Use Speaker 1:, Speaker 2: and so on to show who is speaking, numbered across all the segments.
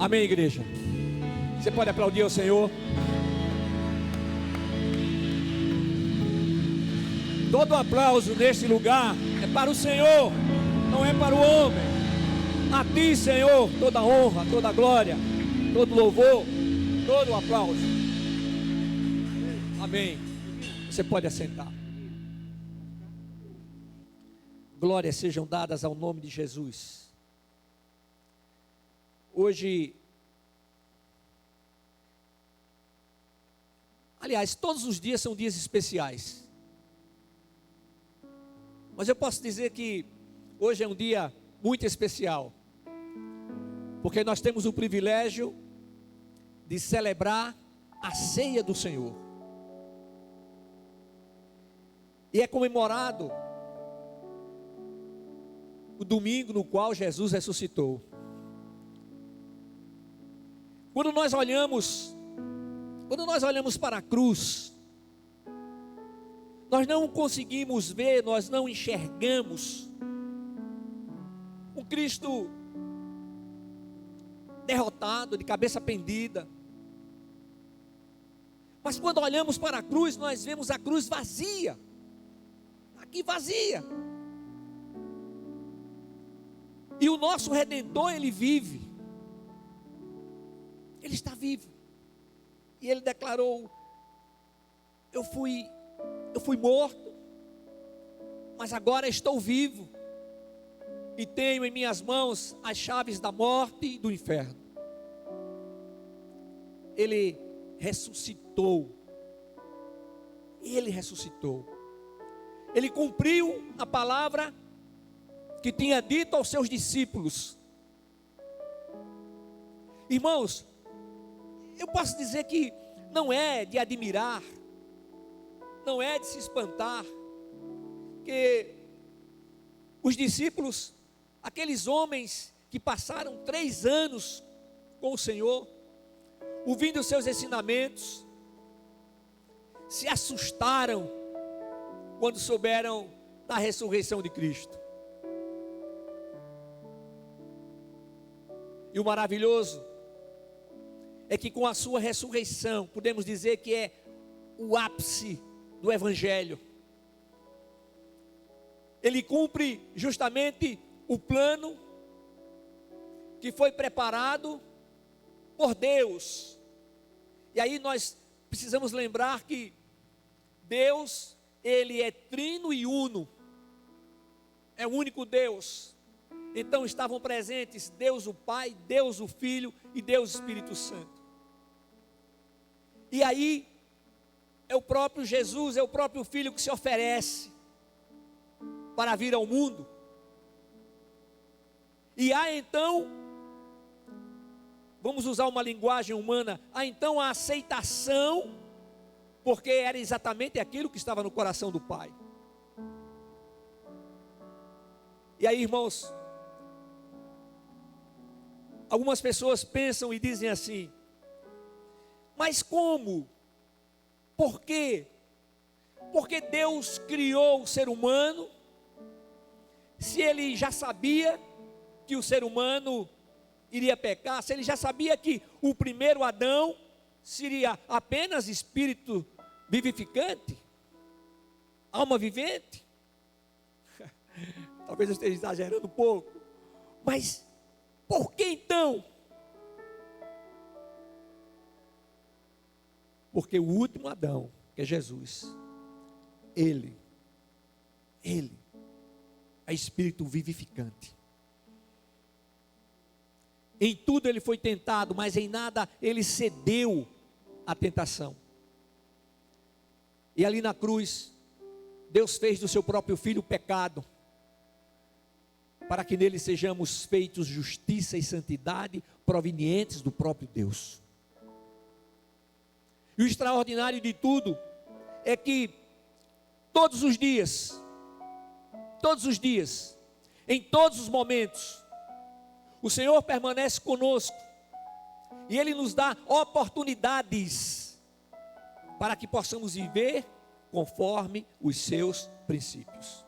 Speaker 1: Amém, igreja? Você pode aplaudir ao Senhor? Todo aplauso neste lugar é para o Senhor, não é para o homem. A ti, Senhor, toda honra, toda glória, todo louvor, todo aplauso. Amém. Você pode assentar. Glórias sejam dadas ao nome de Jesus. Hoje, aliás, todos os dias são dias especiais. Mas eu posso dizer que hoje é um dia muito especial, porque nós temos o privilégio de celebrar a ceia do Senhor. E é comemorado o domingo no qual Jesus ressuscitou. Quando nós olhamos para a cruz, nós não conseguimos ver, nós não enxergamos um Cristo derrotado, de cabeça pendida. Mas quando olhamos para a cruz, nós vemos a cruz vazia. Aqui vazia. E o nosso Redentor, Ele vive. Ele está vivo. E Ele declarou: eu fui morto, mas agora estou vivo. E tenho em minhas mãos as chaves da morte e do inferno. Ele ressuscitou. Ele ressuscitou. Ele cumpriu a palavra que tinha dito aos seus discípulos. Irmãos, eu posso dizer que não é de admirar, não é de se espantar, que os discípulos, aqueles homens que passaram 3 anos com o Senhor, ouvindo os seus ensinamentos, se assustaram quando souberam da ressurreição de Cristo. E o maravilhoso é que com a sua ressurreição, podemos dizer que é o ápice do Evangelho. Ele cumpre justamente o plano que foi preparado por Deus. E aí nós precisamos lembrar que Deus, Ele é trino e uno, é o único Deus. Então estavam presentes Deus o Pai, Deus o Filho e Deus o Espírito Santo. E aí é o próprio Jesus, é o próprio Filho que se oferece para vir ao mundo. E há então, vamos usar uma linguagem humana, há então a aceitação, porque era exatamente aquilo que estava no coração do Pai. E aí, irmãos, algumas pessoas pensam e dizem assim: mas como? Por quê? Porque Deus criou o ser humano, se Ele já sabia que o ser humano iria pecar, se Ele já sabia que o primeiro Adão seria apenas espírito vivificante, alma vivente? Talvez eu esteja exagerando um pouco, mas por que então? Porque o último Adão, que é Jesus, Ele é espírito vivificante. Em tudo ele foi tentado, mas em nada ele cedeu à tentação. E ali na cruz, Deus fez do seu próprio Filho o pecado, para que nele sejamos feitos justiça e santidade provenientes do próprio Deus. E o extraordinário de tudo é que todos os dias, em todos os momentos, o Senhor permanece conosco e Ele nos dá oportunidades para que possamos viver conforme os seus princípios.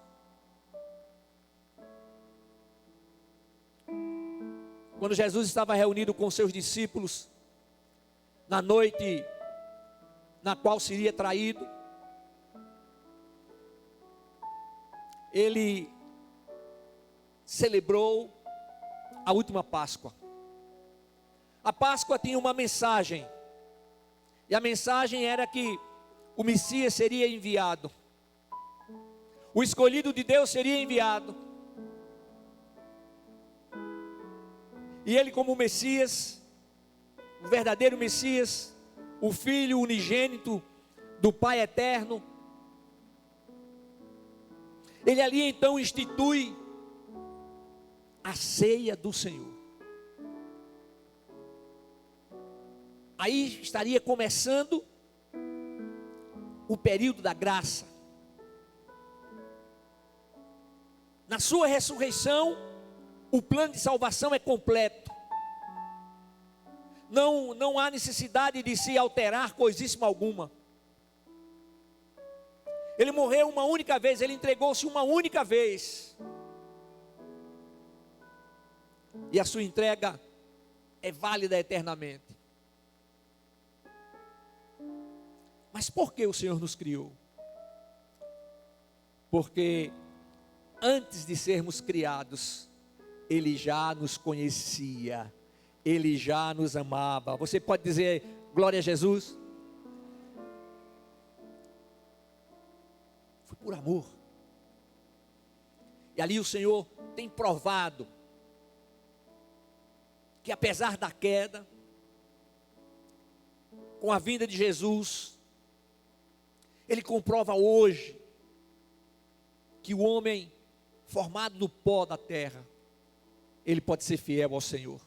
Speaker 1: quando Jesus estava reunido com seus discípulos, na noite na qual seria traído, ele celebrou a última Páscoa. A Páscoa tinha uma mensagem, e a mensagem era que o Messias seria enviado, o escolhido de Deus seria enviado, e ele, como Messias, o verdadeiro Messias, o Filho unigênito do Pai eterno, ele ali então institui a ceia do Senhor. Aí estaria começando o período da graça. Na sua ressurreição, o plano de salvação é completo. Não há necessidade de se alterar coisíssima alguma. Ele morreu uma única vez, ele entregou-se uma única vez. E a sua entrega é válida eternamente. Mas por que o Senhor nos criou? Porque antes de sermos criados, Ele já nos conhecia, Ele já nos amava. Você pode dizer glória a Jesus? Foi por amor. E ali o Senhor tem provado que apesar da queda, com a vinda de Jesus, Ele comprova hoje que o homem formado do pó da terra, ele pode ser fiel ao Senhor.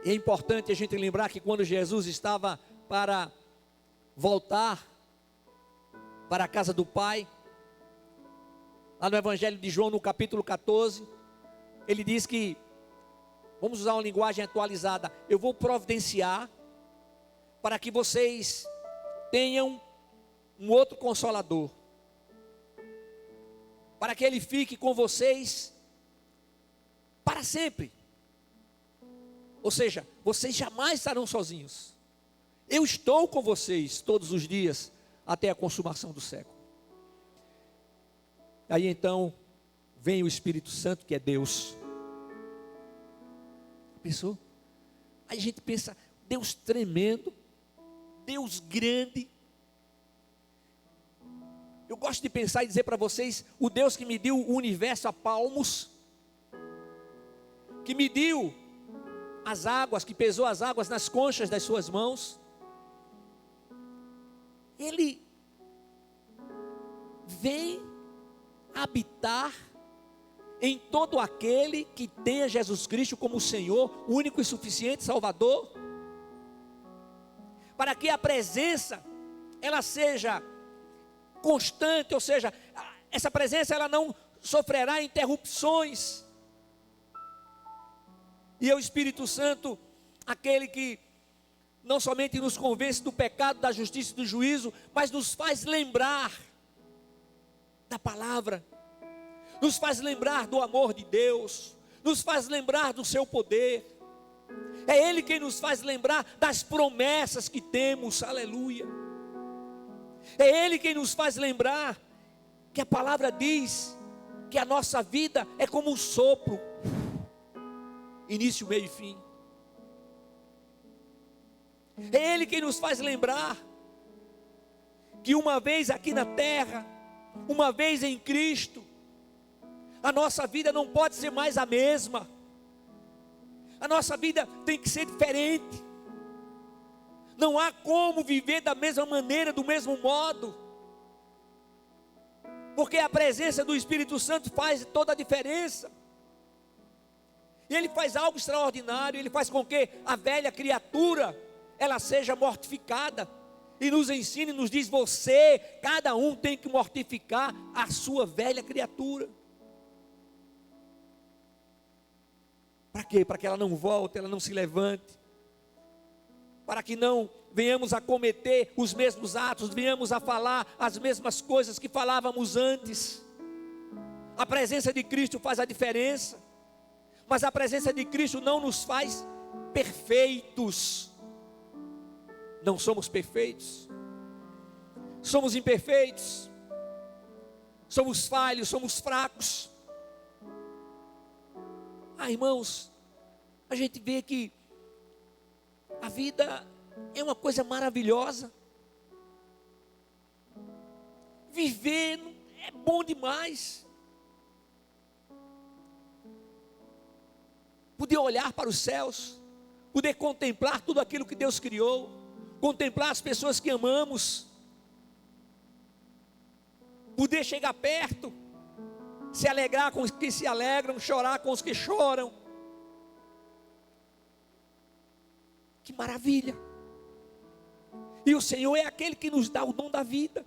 Speaker 1: E é importante a gente lembrar que quando Jesus estava para voltar para a casa do Pai, lá no Evangelho de João, no capítulo 14, ele diz que, vamos usar uma linguagem atualizada, eu vou providenciar para que vocês tenham um outro consolador, para que ele fique com vocês para sempre. Ou seja, vocês jamais estarão sozinhos. Eu estou com vocês todos os dias até a consumação do século. Aí então vem o Espírito Santo, que é Deus. Pensou? Aí a gente pensa, Deus tremendo, Deus grande. Eu gosto de pensar e dizer para vocês, o Deus que mediu o universo a palmos, que mediu as águas, que pesou as águas nas conchas das suas mãos, Ele vem habitar em todo aquele que tenha Jesus Cristo como Senhor, único e suficiente Salvador, para que a presença ela seja constante, ou seja, essa presença ela não sofrerá interrupções. E é o Espírito Santo, aquele que não somente nos convence do pecado, da justiça e do juízo, mas nos faz lembrar da palavra, nos faz lembrar do amor de Deus, nos faz lembrar do seu poder. É Ele quem nos faz lembrar das promessas que temos, aleluia. É Ele quem nos faz lembrar que a palavra diz que a nossa vida é como um sopro, início, meio e fim. É Ele quem nos faz lembrar que uma vez aqui na terra, uma vez em Cristo, a nossa vida não pode ser mais a mesma. A nossa vida tem que ser diferente. Não há como viver da mesma maneira, do mesmo modo, porque a presença do Espírito Santo faz toda a diferença. E Ele faz algo extraordinário. Ele faz com que a velha criatura ela seja mortificada, e nos ensina e nos diz: você, cada um tem que mortificar a sua velha criatura. Para quê? Para que ela não volte, ela não se levante, para que não venhamos a cometer os mesmos atos, venhamos a falar as mesmas coisas que falávamos antes. A presença de Cristo faz a diferença, mas a presença de Cristo não nos faz perfeitos. Não somos perfeitos, somos imperfeitos, somos falhos, somos fracos. Irmãos, a gente vê que a vida é uma coisa maravilhosa. Viver é bom demais. Poder olhar para os céus, poder contemplar tudo aquilo que Deus criou, contemplar as pessoas que amamos, poder chegar perto, se alegrar com os que se alegram, chorar com os que choram. Que maravilha! E o Senhor é aquele que nos dá o dom da vida.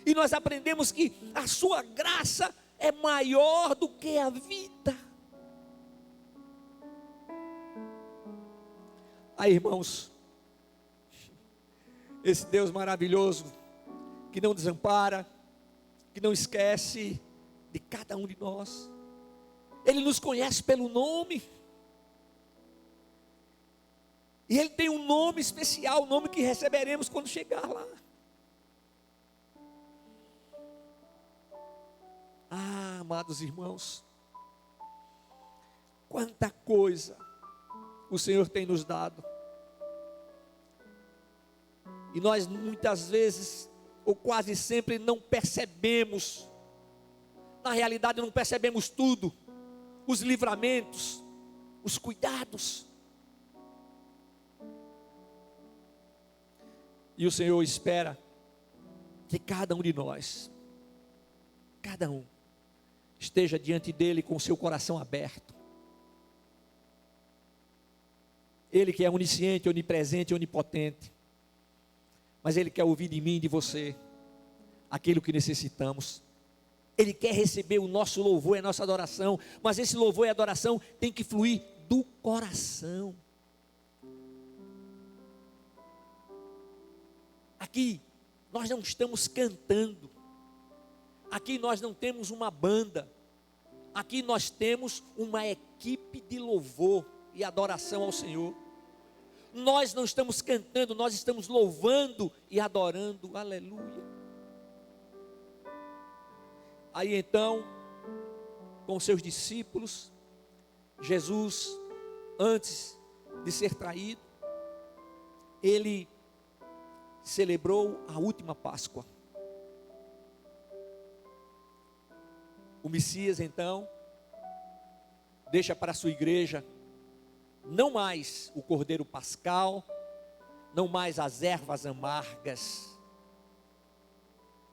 Speaker 1: E nós aprendemos que a sua graça é maior do que a vida. Aí, irmãos, esse Deus maravilhoso, que não desampara, que não esquece de cada um de nós, Ele nos conhece pelo nome, e Ele tem um nome especial, o nome que receberemos quando chegar lá. Amados irmãos, quanta coisa o Senhor tem nos dado, e nós muitas vezes, ou quase sempre, não percebemos. Na realidade não percebemos tudo, os livramentos, os cuidados. E o Senhor espera que cada um de nós, cada um, esteja diante dEle com o seu coração aberto. Ele que é onisciente, onipresente, onipotente, mas Ele quer ouvir de mim e de você aquilo que necessitamos. Ele quer receber o nosso louvor e a nossa adoração, mas esse louvor e adoração tem que fluir do coração. Aqui nós não estamos cantando, aqui nós não temos uma banda, aqui nós temos uma equipe de louvor e adoração ao Senhor. Nós não estamos cantando, nós estamos louvando e adorando, aleluia. Aí então, com seus discípulos, Jesus, antes de ser traído, Ele celebrou a última Páscoa. O Messias então, deixa para a sua igreja, não mais o cordeiro pascal, não mais as ervas amargas,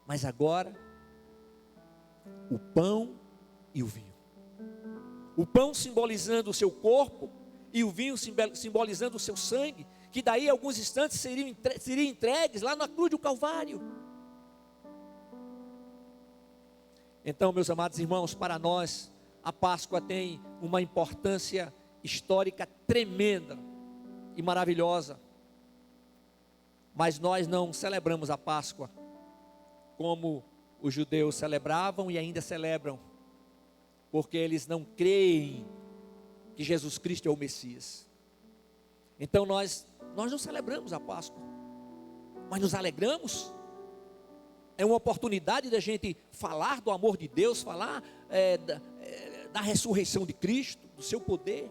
Speaker 1: mas agora o pão e o vinho. O pão simbolizando o seu corpo e o vinho simbolizando o seu sangue, que daí a alguns instantes seriam entregues lá na cruz do Calvário. Então, meus amados irmãos, para nós a Páscoa tem uma importância histórica tremenda e maravilhosa, mas nós não celebramos a Páscoa como os judeus celebravam e ainda celebram, porque eles não creem que Jesus Cristo é o Messias. Então nós não celebramos a Páscoa, mas nos alegramos. É uma oportunidade da gente falar do amor de Deus, falar da ressurreição de Cristo, do seu poder.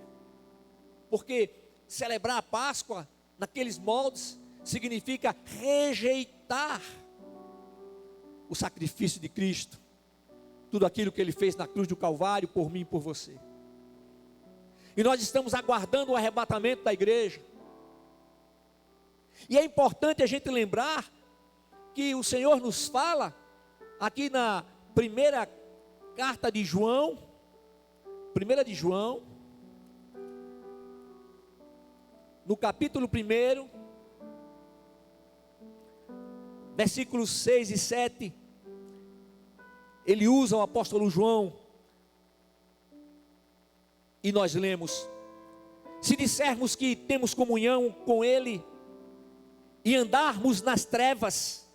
Speaker 1: Porque celebrar a Páscoa naqueles moldes significa rejeitar o sacrifício de Cristo, tudo aquilo que Ele fez na cruz do Calvário por mim e por você. E nós estamos aguardando o arrebatamento da igreja. E é importante a gente lembrar que o Senhor nos fala aqui na primeira carta de João, no capítulo 1, versículos 6 e 7, ele usa o apóstolo João, e nós lemos: se dissermos que temos comunhão com Ele, e andarmos nas trevas,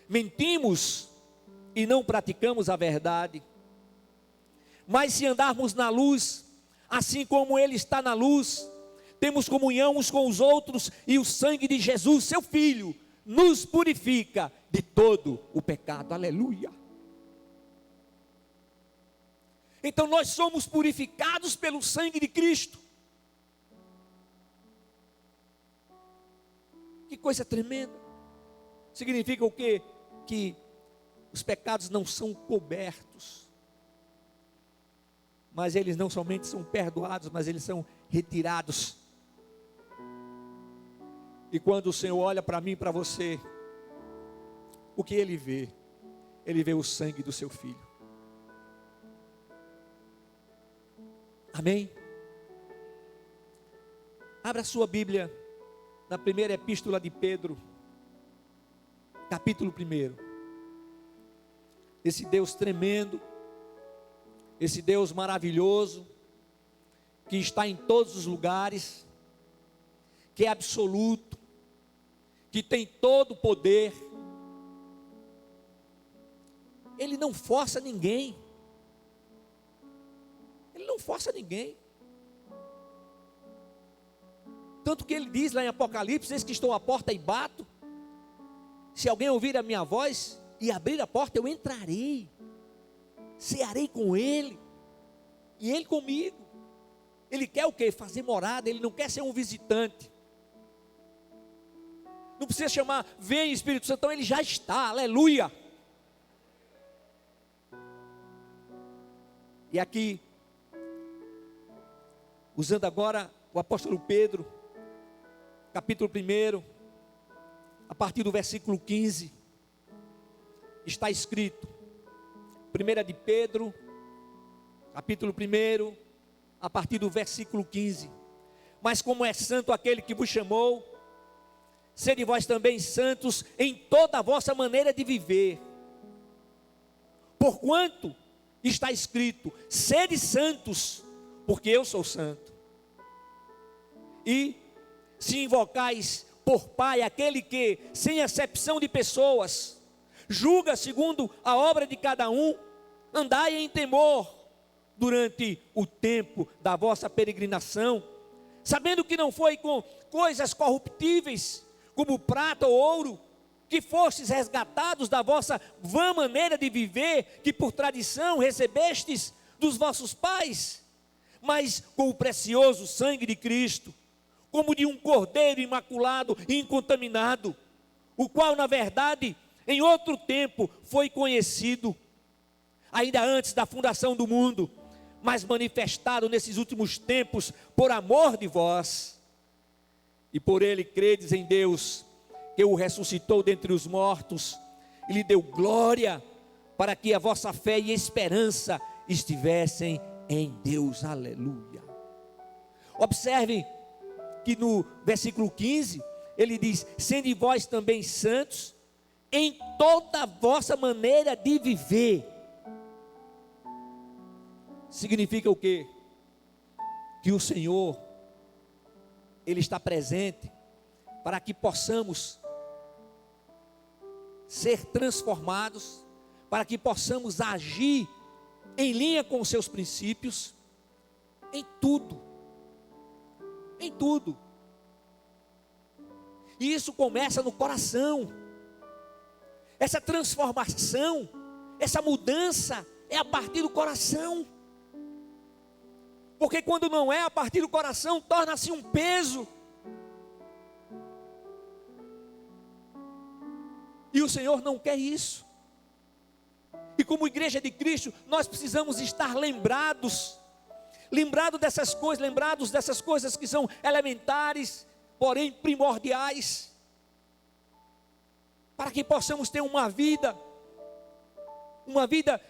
Speaker 1: mentimos e não praticamos a verdade. Mas se andarmos na luz, assim como Ele está na luz, temos comunhão uns com os outros, e o sangue de Jesus, seu Filho, nos purifica de todo o pecado. Aleluia. Então nós somos purificados pelo sangue de Cristo. Que coisa tremenda. Significa o quê? Que os pecados não são cobertos, mas eles não somente são perdoados, mas eles são retirados. E quando o Senhor olha para mim e para você, o que Ele vê? Ele vê o sangue do seu Filho. Amém? Abra a sua Bíblia na primeira epístola de Pedro, capítulo 1. Esse Deus tremendo, esse Deus maravilhoso, que está em todos os lugares, que é absoluto, que tem todo o poder, Ele não força ninguém. Ele não força ninguém. Tanto que Ele diz lá em Apocalipse: eis que estou à porta e bato. Se alguém ouvir a minha voz e abrir a porta, eu entrarei, cearei com ele, e ele comigo. Ele quer o quê? Fazer morada. Ele não quer ser um visitante. Não precisa chamar, vem Espírito Santo, então ele já está, aleluia. E aqui, usando agora o apóstolo Pedro, capítulo 1, a partir do versículo 15, está escrito, 1 de Pedro, capítulo 1, a partir do versículo 15: mas como é santo aquele que vos chamou, sede vós também santos em toda a vossa maneira de viver, porquanto está escrito: sede santos, porque eu sou santo. E se invocais por Pai aquele que, sem acepção de pessoas, julga segundo a obra de cada um, andai em temor durante o tempo da vossa peregrinação, sabendo que não foi com coisas corruptíveis, como prata ou ouro, que fostes resgatados da vossa vã maneira de viver, que por tradição recebestes dos vossos pais, mas com o precioso sangue de Cristo, como de um cordeiro imaculado e incontaminado, o qual na verdade em outro tempo foi conhecido, ainda antes da fundação do mundo, mas manifestado nesses últimos tempos por amor de vós, e por ele credes em Deus, que o ressuscitou dentre os mortos, e lhe deu glória, para que a vossa fé e esperança estivessem em Deus. Aleluia. Observe que no versículo 15, ele diz: sede vós também santos em toda a vossa maneira de viver. Significa o quê? Que o Senhor, Ele está presente para que possamos ser transformados, para que possamos agir em linha com os seus princípios, em tudo. Em tudo. E isso começa no coração. Essa transformação, essa mudança é a partir do coração. Porque quando não é a partir do coração, torna-se um peso. E o Senhor não quer isso. E como igreja de Cristo, nós precisamos estar lembrados dessas coisas que são elementares, porém primordiais, para que possamos ter uma vida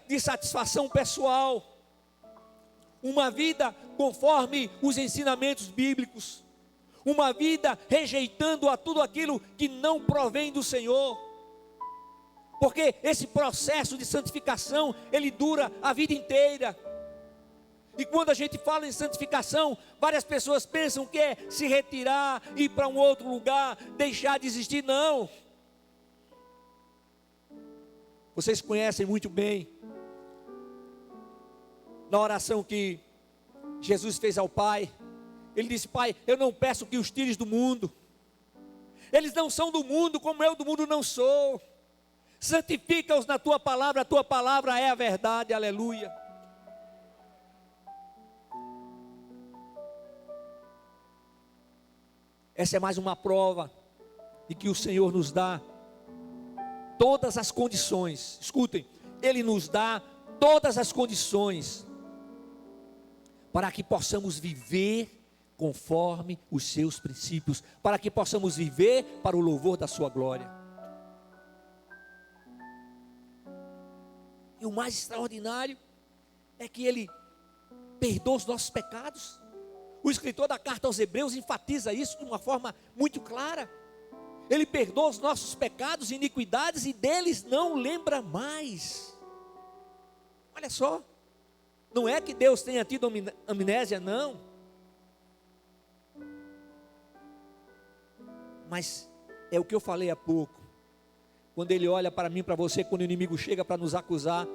Speaker 1: de satisfação pessoal, uma vida conforme os ensinamentos bíblicos, uma vida rejeitando a tudo aquilo que não provém do Senhor, porque esse processo de santificação, ele dura a vida inteira. E quando a gente fala em santificação, várias pessoas pensam que é se retirar, ir para um outro lugar, deixar de existir. Não. Vocês conhecem muito bem na oração que Jesus fez ao Pai, ele disse: Pai, eu não peço que os tires do mundo, eles não são do mundo, como eu do mundo não sou. Santifica-os na tua palavra, a tua palavra é a verdade, aleluia. Essa é mais uma prova de que o Senhor nos dá todas as condições. Escutem, Ele nos dá todas as condições para que possamos viver conforme os seus princípios, para que possamos viver para o louvor da sua glória. E o mais extraordinário é que Ele perdoa os nossos pecados. O escritor da carta aos Hebreus enfatiza isso de uma forma muito clara. Ele perdoa os nossos pecados e iniquidades e deles não lembra mais. Olha só, não é que Deus tenha tido amnésia, não. Mas é o que eu falei há pouco. Quando Ele olha para mim, para você, quando o inimigo chega para nos acusar,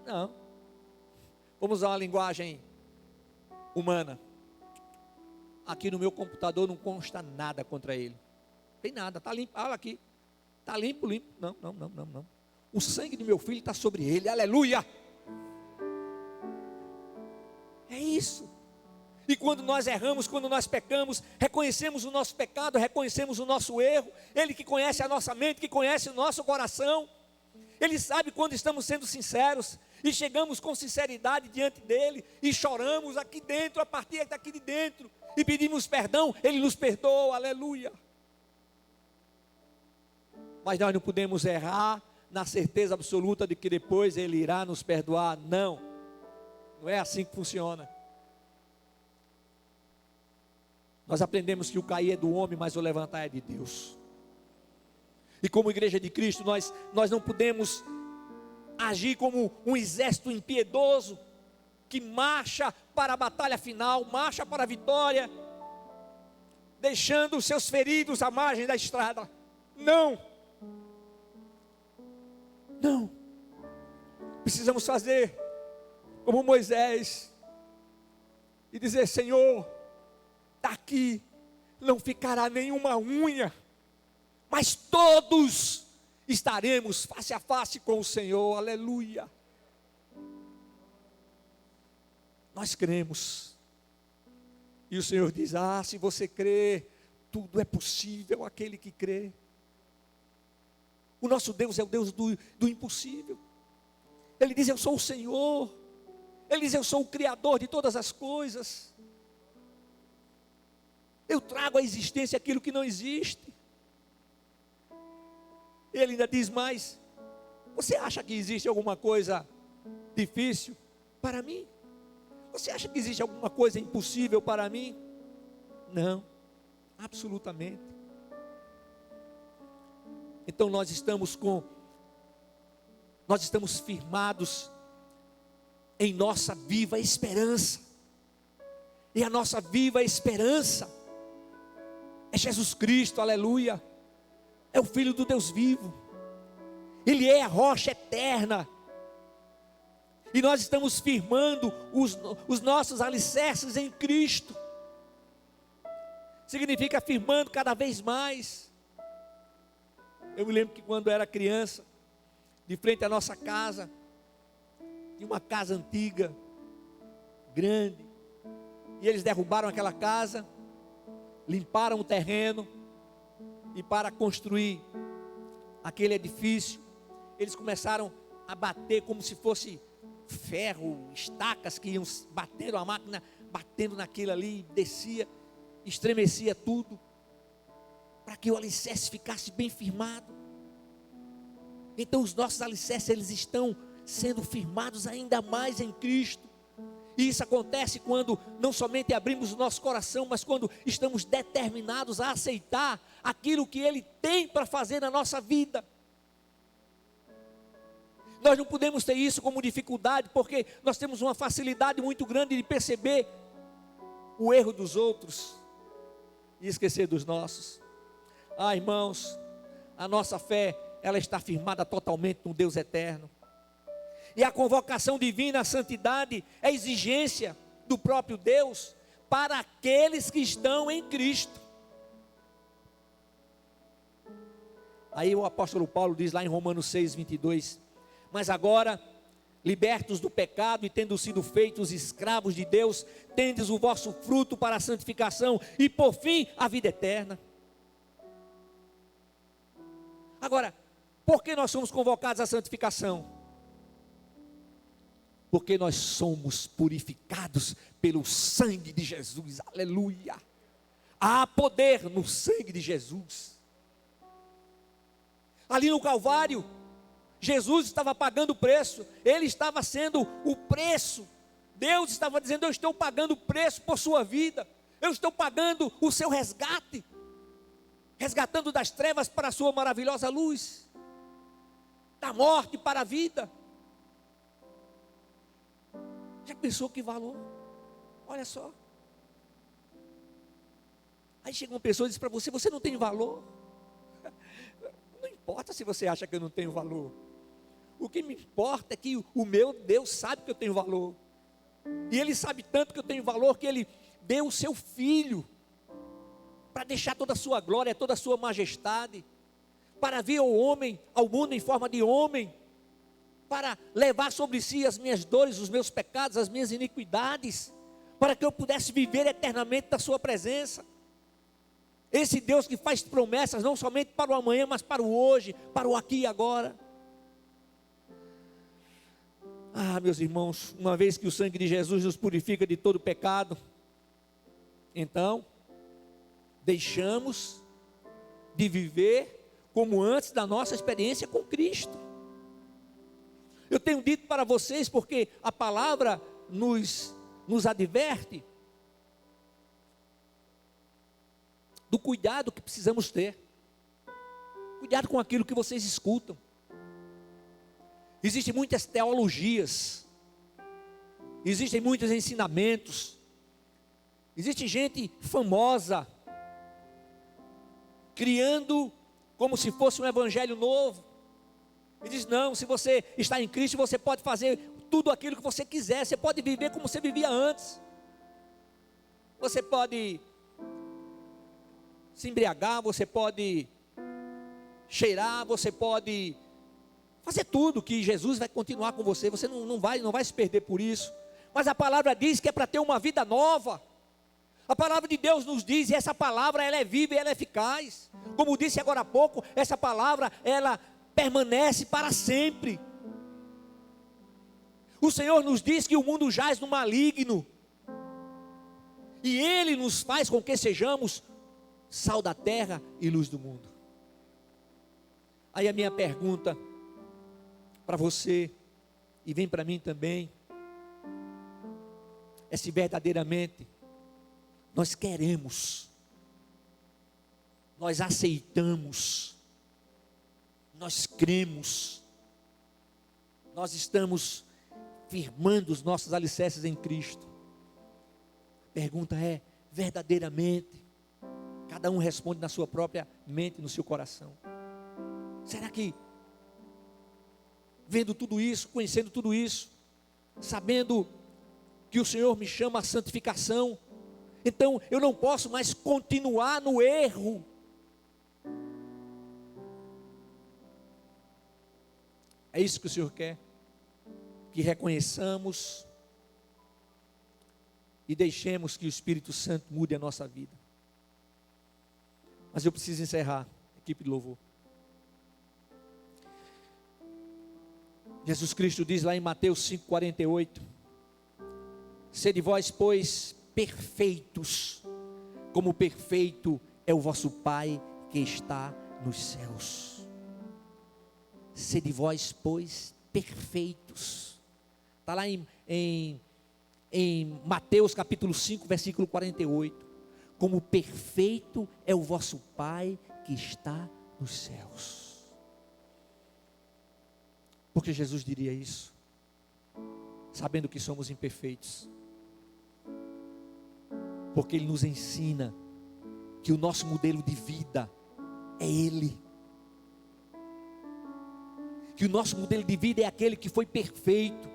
Speaker 1: não. Vamos usar uma linguagem humana. Aqui no meu computador não consta nada contra ele. Tem nada, está limpo. Olha aqui, está limpo. Não. O sangue do meu filho está sobre ele, aleluia. É isso. E quando nós erramos, quando nós pecamos, reconhecemos o nosso pecado, reconhecemos o nosso erro. Ele que conhece a nossa mente, que conhece o nosso coração, Ele sabe quando estamos sendo sinceros, e chegamos com sinceridade diante dEle, e choramos aqui dentro, a partir daqui de dentro, e pedimos perdão, Ele nos perdoa, aleluia. Mas nós não podemos errar na certeza absoluta de que depois Ele irá nos perdoar. Não é assim que funciona. Nós aprendemos que o cair é do homem, mas o levantar é de Deus. E como igreja de Cristo, nós não podemos agir como um exército impiedoso, que marcha para a batalha final, marcha para a vitória, deixando os seus feridos à margem da estrada. Não. Precisamos fazer como Moisés e dizer: Senhor, daqui não ficará nenhuma unha, mas todos estaremos face a face com o Senhor, aleluia. Nós cremos, e o Senhor diz: se você crê, tudo é possível aquele que crê. O nosso Deus é o Deus do impossível. Ele diz: eu sou o Senhor. Ele diz: eu sou o Criador de todas as coisas. Eu trago à existência aquilo que não existe. Ele ainda diz mais: você acha que existe alguma coisa difícil para mim? Você acha que existe alguma coisa impossível para mim? Não, absolutamente. Então nós estamos firmados em nossa viva esperança. E a nossa viva esperança é Jesus Cristo, aleluia. É o Filho do Deus vivo. Ele é a rocha eterna. E nós estamos firmando os nossos alicerces em Cristo. Significa firmando cada vez mais. Eu me lembro que quando eu era criança, de frente à nossa casa, tinha uma casa antiga, grande, e eles derrubaram aquela casa, limparam o terreno, e para construir aquele edifício, eles começaram a bater como se fosse ferro, estacas que iam batendo a máquina, batendo naquilo ali, descia, estremecia tudo, para que o alicerce ficasse bem firmado. Então os nossos alicerces, eles estão sendo firmados ainda mais em Cristo. E isso acontece quando não somente abrimos o nosso coração, mas quando estamos determinados a aceitar aquilo que Ele tem para fazer na nossa vida. Nós não podemos ter isso como dificuldade, porque nós temos uma facilidade muito grande de perceber o erro dos outros e esquecer dos nossos. Irmãos, a nossa fé, ela está firmada totalmente no Deus eterno. E a convocação divina à santidade é exigência do próprio Deus para aqueles que estão em Cristo. Aí o apóstolo Paulo diz lá em Romanos 6, 22, mas agora, libertos do pecado e tendo sido feitos escravos de Deus, tendes o vosso fruto para a santificação e por fim a vida eterna. Agora, por que nós somos convocados à santificação? Porque nós somos purificados pelo sangue de Jesus, aleluia. Há poder no sangue de Jesus. Ali no Calvário, Jesus estava pagando o preço, Ele estava sendo o preço. Deus estava dizendo: eu estou pagando o preço por sua vida, eu estou pagando o seu resgate, resgatando das trevas para a sua maravilhosa luz, da morte para a vida. Já pensou que valor? Olha só. Aí chega uma pessoa e diz para você: você não tem valor. Não importa se você acha que eu não tenho valor. O que me importa é que o meu Deus sabe que eu tenho valor. E Ele sabe tanto que eu tenho valor, que Ele deu o seu Filho para deixar toda a sua glória, toda a sua majestade, para vir ao homem, ao mundo em forma de homem, para levar sobre si as minhas dores, os meus pecados, as minhas iniquidades, para que eu pudesse viver eternamente da sua presença. Esse Deus que faz promessas não somente para o amanhã, mas para o hoje, para o aqui e agora. Ah, meus irmãos, uma vez que o sangue de Jesus nos purifica de todo pecado, então deixamos de viver como antes da nossa experiência com Cristo. Eu tenho dito para vocês, porque a palavra nos adverte do cuidado que precisamos ter. Cuidado com aquilo que vocês escutam. Existem muitas teologias, existem muitos ensinamentos, existe gente famosa criando como se fosse um evangelho novo. E diz: não, se você está em Cristo, você pode fazer tudo aquilo que você quiser, você pode viver como você vivia antes, você pode se embriagar, você pode cheirar, você pode fazer tudo, que Jesus vai continuar com você, você não vai se perder por isso. Mas a palavra diz que é para ter uma vida nova. A palavra de Deus nos diz, e essa palavra ela é viva e ela é eficaz. Como disse agora há pouco, essa palavra ela permanece para sempre. O Senhor nos diz que o mundo jaz no maligno, e Ele nos faz com que sejamos sal da terra e luz do mundo. Aí a minha pergunta para você, e vem para mim também, é se verdadeiramente nós queremos, nós aceitamos, nós cremos, nós estamos firmando os nossos alicerces em Cristo. A pergunta é: verdadeiramente? Cada um responde na sua própria mente, no seu coração. Será que, vendo tudo isso, conhecendo tudo isso, sabendo que o Senhor me chama à santificação, então eu não posso mais continuar no erro? É isso que o Senhor quer, que reconheçamos e deixemos que o Espírito Santo mude a nossa vida. Mas eu preciso encerrar, equipe de louvor. Jesus Cristo diz lá em Mateus 5,48: sede vós, pois, perfeitos, como perfeito é o vosso Pai que está nos céus. Sede vós, pois, perfeitos. Está lá em Mateus capítulo 5, versículo 48. Como perfeito é o vosso Pai que está nos céus. Por que Jesus diria isso? Sabendo que somos imperfeitos. Porque Ele nos ensina que o nosso modelo de vida é Ele. que o nosso modelo de vida é aquele que foi perfeito,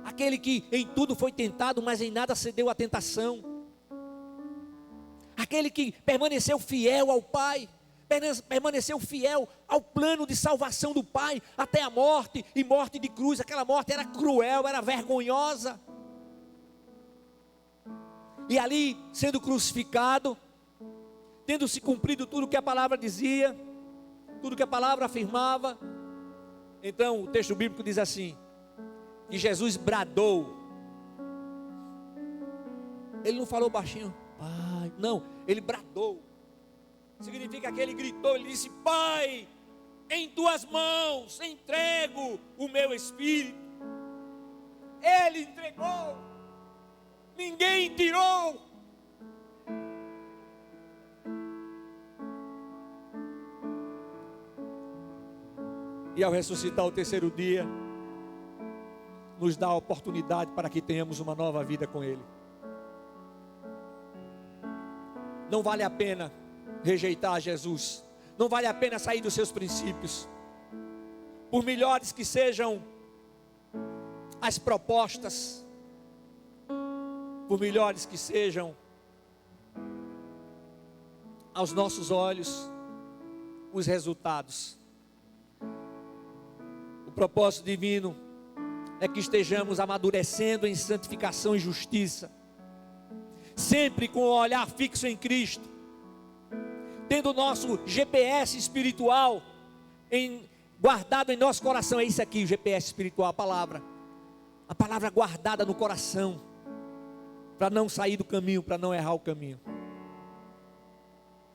Speaker 1: aquele que em tudo foi tentado, mas em nada cedeu à tentação, aquele que permaneceu fiel ao Pai, permaneceu fiel ao plano de salvação do Pai, até a morte, e morte de cruz. Aquela morte era cruel, era vergonhosa, e ali sendo crucificado, tendo se cumprido tudo que a palavra dizia, tudo que a palavra afirmava, então o texto bíblico diz assim, que Jesus bradou. Ele não falou baixinho, Pai, não, ele bradou. Significa que ele gritou, ele disse: Pai, em tuas mãos entrego o meu espírito. Ele entregou, ninguém tirou. E ao ressuscitar o terceiro dia, nos dá a oportunidade para que tenhamos uma nova vida com Ele. Não vale a pena rejeitar Jesus, não vale a pena sair dos seus princípios, por melhores que sejam as propostas, por melhores que sejam aos nossos olhos os resultados. O propósito divino é que estejamos amadurecendo em santificação e justiça, sempre com o olhar fixo em Cristo, tendo o nosso GPS espiritual guardado em nosso coração. É isso aqui, o GPS espiritual, a palavra guardada no coração, para não sair do caminho, para não errar o caminho.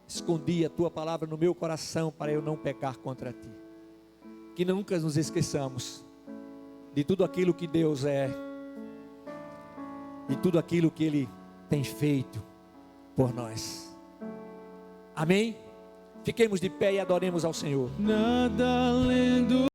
Speaker 1: Escondi a tua palavra no meu coração, para eu não pecar contra ti. Que nunca nos esqueçamos de tudo aquilo que Deus é, de tudo aquilo que Ele tem feito por nós. Amém? Fiquemos de pé e adoremos ao Senhor. Nada além do